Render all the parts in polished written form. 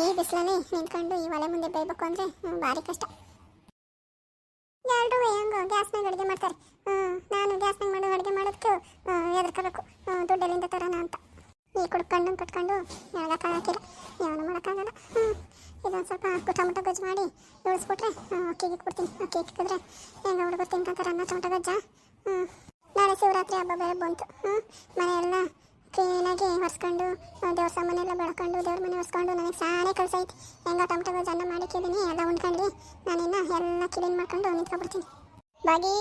ಈ ಬಿಸಿಲಲ್ಲಿ ನಿಂತ್ಕೊಂಡು ಈ ಒಲೆ ಮುಂದೆ ಬೇಯಬೇಕು ಅಂದರೆ ಭಾರಿ ಕಷ್ಟ. ಎಲ್ಲರೂ ಹೆಂಗೋ ಗ್ಯಾಸ್ನಾಗ ಅಡುಗೆ ಮಾಡ್ತಾರೆ. ನಾನು ಗ್ಯಾಸ್ನಾಗ ಮಾಡೋ ಅಡುಗೆ ಮಾಡೋದಕ್ಕೂ ಎದ್ರಕೋಬೇಕು, ದುಡ್ಡೆಲ್ಲಿಂದ ತರೋಣ ಅಂತ. ಈ ಕುಡ್ಕೊಂಡು ಕಟ್ಕೊಂಡು ಎಳ್ಗಕ್ಕಾಗಿಲ್ಲ, ಏನು ಮಾಡೋಕ್ಕಾಗಲ್ಲ. ಇದೊಂದು ಸ್ವಲ್ಪ ಟೊಮಟೊ ಗೊಜ್ಜು ಮಾಡಿ ಇಳಿಸ್ಬಿಟ್ರೆ ಅಕ್ಕಿಗೆ ಕೊಡ್ತೀನಿ. ಅಕ್ಕಿ ಇಕ್ಕಿದ್ರೆ ಹೆಂಗ ಹುಡುಗರು ತಿನ್ಕೊಂತಾರೆ ಅನ್ನ ಟೊಮಟೊ ಗೊಜ್ಜ. ನಾಳೆ ಶಿವರಾತ್ರಿ ಹಬ್ಬ ಬೇರೆ ಬಂತು. ಮನೆಯೆಲ್ಲ ಕ್ಲೀನಾಗಿ ಒರೆಸ್ಕೊಂಡು ದೇವ್ರ ಸಾಮಾನೆಲ್ಲ ಬೆಳ್ಕೊಂಡು ದೇವ್ರ ಮನೆ ಒರೆಸ್ಕೊಂಡು ನನಗೆ ಸಾನೇ ಕೆಲಸ ಐತಿ. ಹೆಂಗ ಟೊಮಟೊ ಗೊಜ್ಜು ಅನ್ನ ಮಾಡಿಕ್ಕಿದ್ದೀನಿ, ಎಲ್ಲ ಉಣ್ಕೊಂಡು ನಾನಿನ್ನ ಎಲ್ಲ ಕ್ಲೀನ್ ಮಾಡ್ಕೊಂಡು ನಿಂತ್ಕೊಬಿಡ್ತೀನಿ. ಬಾಗಿ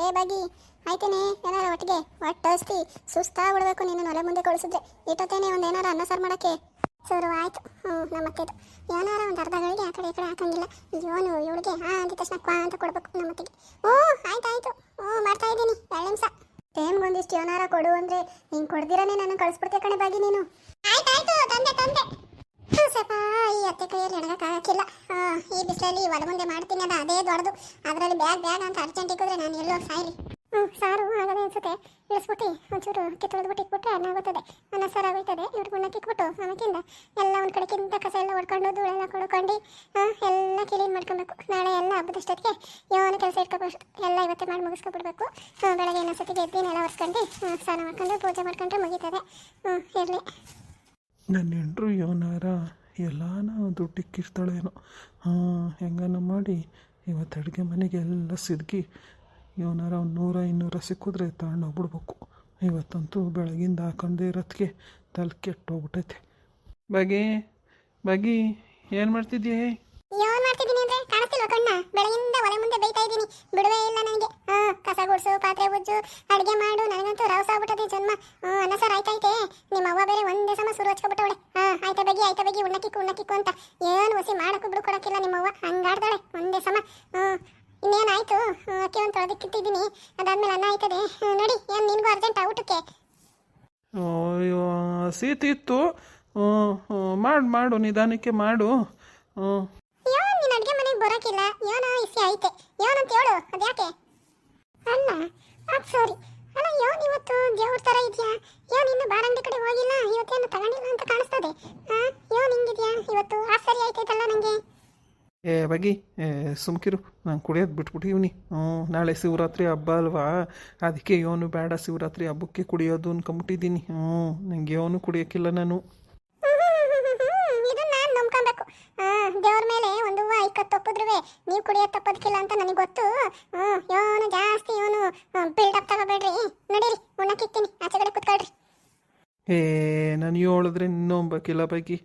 ಏ ಬಾಗಿ ಆಯ್ತೇನೆ, ಏನಾರ ಒಟ್ಟಿಗೆ ಒಟ್ಟಸ್ತಿ ಸುಸ್ತಾಗ್ಬಿಡ್ಬೇಕು ನೀನು ಒಲೆ ಮುಂದೆ ಕಳಿಸಿದ್ರೆ. ಇಟ್ಟೊತ್ತೇನೆ ಒಂದು ಏನಾರ ಅನ್ನ ಸಾರು ಮಾಡೋಕ್ಕೆ ಶುರು ಆಯಿತು. ನಮ್ಮ ಅತ್ತೆದು ಏನಾರ ಒಂದು ಅರ್ಧ ಗಳಿಗೆ ಆ ಕಡೆ ಈ ಕಡೆ ಹಾಕಂಗಿಲ್ಲ. ಇವನು ಇವಳಿಗೆ ಅಂದ ತಕ್ಷಣ ಕ್ವಾ ಅಂತ ಕೊಡ್ಬೇಕು ನಮ್ಮ ಅತ್ತೆಗೆ. ಆಯ್ತಾಯ್ತು, ಮಾಡ್ತಾ ಇದ್ದೀನಿ 2 ನಿಮಿಷ. ಟೈಮ್ಗೊಂದಿಷ್ಟು ಏನಾರ ಕೊಡು ಅಂದರೆ ನೀನು ಕೊಡ್ದಿರನೇ ನಾನು ಕಳಿಸ್ಬಿಡ್ತೆ ಕಣೆ ಬಾಗಿ ನೀನು. ಆಯ್ತಾಯ್ತು ತಂದೆ ತಂದೆ. ಸ್ವಲ್ಪ ಈ ಅತ್ತೆ ಕೈಯಲ್ಲಿ ಎಣಗಕ್ಕಾಗಕ್ಕಿಲ್ಲ. ಈ ಬಿಸಿಲಲ್ಲಿ ಒಲೆ ಮುಂದೆ ಮಾಡ್ತೀನಿ, ಅದೇ ದೊಡ್ಡದು. ಅದರಲ್ಲಿ ಬ್ಯಾಗ್ ಅಂತ ಅರ್ಜೆಂಟ್ ಇಕ್ಕಿದ್ರೆ ನಾನು ಎಲ್ಲೋ ಸಾಯ್ಲಿ. ಸಾರು ಆಗದೆ ಅನ್ಸುತ್ತೆ. ಇಳಿಸ್ಬಿಟ್ಟು ಒಂಚೂರು ಅಕ್ಕಿ ತೊಳೆದ್ಬಿಟ್ಟು ಇಕ್ಬಿಟ್ರೆ ಅನ್ನ ಆಗುತ್ತದೆ, ಅನ್ನ ಸಾರು ಆಗೋಯ್ತದೆ. ಇವ್ರು ಗುಣ್ಣಕ್ಕೆ ಇಕ್ಬಿಟ್ಟು ಆಮೇಕಿಂದ ಎಲ್ಲ ಒಂದು ಕಡೆಗಿಂತ ಕಸ ಎಲ್ಲ ಹೊಡ್ಕೊಂಡು ಧೂಳೆಲ್ಲ ಕೊಡ್ಕೊಂಡು ಎಲ್ಲ ಕ್ಲೀನ್ ಮಾಡ್ಕೊಬೇಕು. ನಾಳೆ ಎಲ್ಲ ಹಬ್ಬದಷ್ಟೊತ್ತಿಗೆ ಏನು ಕೆಲಸ ಇಟ್ಕೋಬೇಕು, ಎಲ್ಲ ಇವತ್ತೇ ಮಾಡಿ ಮುಗಿಸ್ಕೊಬಿಡ್ಬೇಕು. ಬೆಳಗ್ಗೆ ಇನ್ನೊಂದ್ಸತಿಗೆ ಎದ್ದೀನಿ ಎಲ್ಲ ಒರೆಸ್ಕೊಂಡು ಸ್ನಾನ ಮಾಡ್ಕೊಂಡು ಪೂಜೆ ಮಾಡ್ಕೊಂಡ್ರೆ ಮುಗೀತದೆ. ಇರಲಿ. ನನ್ನ ಹೆಂಡ್ರು ಇವನಾರ ಎಲ್ಲಾನ ದುಡ್ಡು ಇಕ್ಕಿರ್ತಾಳೇನೋ. ಹೆಂಗನ ಮಾಡಿ ಇವತ್ತು ಅಡುಗೆ ಮನೆಗೆ ಎಲ್ಲ ಸಿದ್ಗಿ ಇವನಾರ ಒಂದು 100-200 ಸಿಕ್ಕಿದ್ರೆ ತಗೊಂಡೋಗ್ಬಿಡ್ಬೇಕು. ಇವತ್ತಂತೂ ಬೆಳಗಿಂದ ಹಾಕೊಂಡೇ ಇರೋದಕ್ಕೆ ತಲೆ ಕೆಟ್ಟೋಗ್ಬಿಟ್ಟೈತೆ. ಬಾಗಿ ಬಾಗಿ ಏನು ಮಾಡ್ತಿದ್ದೀಯ? ಏನು ಮಾಡ್ತಿದ್ದೀನಿ ಅಂದ್ರೆ ಕಾಣಿಸ್ತಿಲ್ವ ಕಣ್ಣ? ಬೆಳಗಿಂದ ಒಲೆ ಮುಂದೆ ಬೇಯ್ತಾ ಇದ್ದೀನಿ, ಬಿಡುವೇ ಇಲ್ಲ ನನಗೆ. ಕಸ ಗುಡ್ಸು, ಪಾತ್ರೆ ಉಜ್ಜು, ಅಡುಗೆ ಮಾಡು. ನನಗಂತೂ ರವಸ ಆಗ್ಬಿಟ್ಟದೆ ಜನ್ಮ. ಅನ್ನ ಸಾರು ಆಯ್ತೈತೆ. ನಿಮ್ಮ ಅವ್ವ ಬೇರೆ ಒಂದೇ ಸಮ ಶುರು ಹಚ್ಕೊಬಿಟ್ಟವಳೆ. ಆಯ್ತಾ ಬೇಗಿ ಉಣ್ಣಕ್ಕಿಕ್ಕು ಅಂತ. ಏನು ಹೊಸಿ ಮಾಡಕ್ಕೂ ಬಿಡು ಕೊಡೋಕ್ಕಿಲ್ಲ ನಿಮ್ಮವ್ವ. ಹಂಗಾಡ್ತಾಳೆ ಒಂದೇ ಸಮ. ಇನ್ನೇನಾಯ್ತು, ಅಕ್ಕಿ ಒಂದು ತೊಳೆದಿಕ್ಕಿಟ್ಟಿದ್ದೀನಿ, ಅದಾದ್ಮೇಲೆ ಅನ್ನ ಆಯ್ತದೆ. ನೋಡಿ, ಏನು ನಿನಗೂ ಅರ್ಜೆಂಟ್ ಊಟಕ್ಕೆ? ಸೀತಿ ಇತ್ತು, ಮಾಡು ನಿಧಾನಕ್ಕೆ ಮಾಡು. ನೀನು ಅಡುಗೆ ಮನೆಗೆ ಬರೋಕ್ಕಿಲ್ಲ, ಏನೋ ಇಸಿ ಐತೆ, ಏನಂತ ಹೇಳು. ಅದ್ಯಾಕೆ? ಅಲ್ಲ ಅದು ಸಾರಿ ಅಲ್ಲ, ಇವತ್ತು ದೇವ್ರ ಥರ ಇದೆಯಾ? ಇನ್ನು ಬಾರಂಗಡಿ ಕಡೆ ಹೋಗಿಲ್ಲ, ಇವತ್ತೇನು ತಗೊಂಡಿಲ್ಲ ಅಂತ ಕಾಣಿಸ್ತದೆ. ಹಿಂಗಿದ್ಯಾ ಇವತ್ತು? ಸರಿ ಆಯ್ತೈತಲ್ಲ ನನಗೆ. ಬಾಗಿ ಸುಮ್ಕಿರು, ನಾನು ಕುಡಿಯೋದು ಬಿಟ್ಬಿಟ್ಟಿವ್ನಿ. ನಾಳೆ ಶಿವರಾತ್ರಿ ಹಬ್ಬ ಅಲ್ವಾ, ಅದಕ್ಕೆ ಇವನು ಬೇಡ ಶಿವರಾತ್ರಿ ಹಬ್ಬಕ್ಕೆ ಕುಡಿಯೋದು ಅನ್ಕೊಂಬಿಟ್ಟಿದ್ದೀನಿ. ನನಗೆ ಇವನು ಕುಡಿಯೋಕ್ಕಿಲ್ಲ ನಾನು. ಇದನ್ನ ನಾನು ನಂಬ್ಕೊಬೇಕು. ದೇವ್ರ ಮೇಲೆ ಒಂದು ಹೂವು ಇಕ್ಕತ್ತು ತಪ್ಪಿದ್ರುವೆ ನೀವು ಕುಡಿಯೋದು ತಪ್ಪೋದಕ್ಕಿಲ್ಲ ಅಂತ ನನಗೆ ಗೊತ್ತು. ಇವನು ಜಾಸ್ತಿ ಇವನು ಬಿಲ್ಡಪ್ ತಗೋಬೇಡ್ರಿ. ನಡೀರಿ, ಉಣ್ಣಕ್ಕಿಕ್ತೀನಿ, ಆಚೆ ಕಡೆ ಕುತ್ಕೊಳ್ರಿ. ನಾನು ಹೇಳಿದ್ರೆ ಇನ್ನೊಂಬಕ್ಕಿಲ್ಲ ಬಾಗಿ.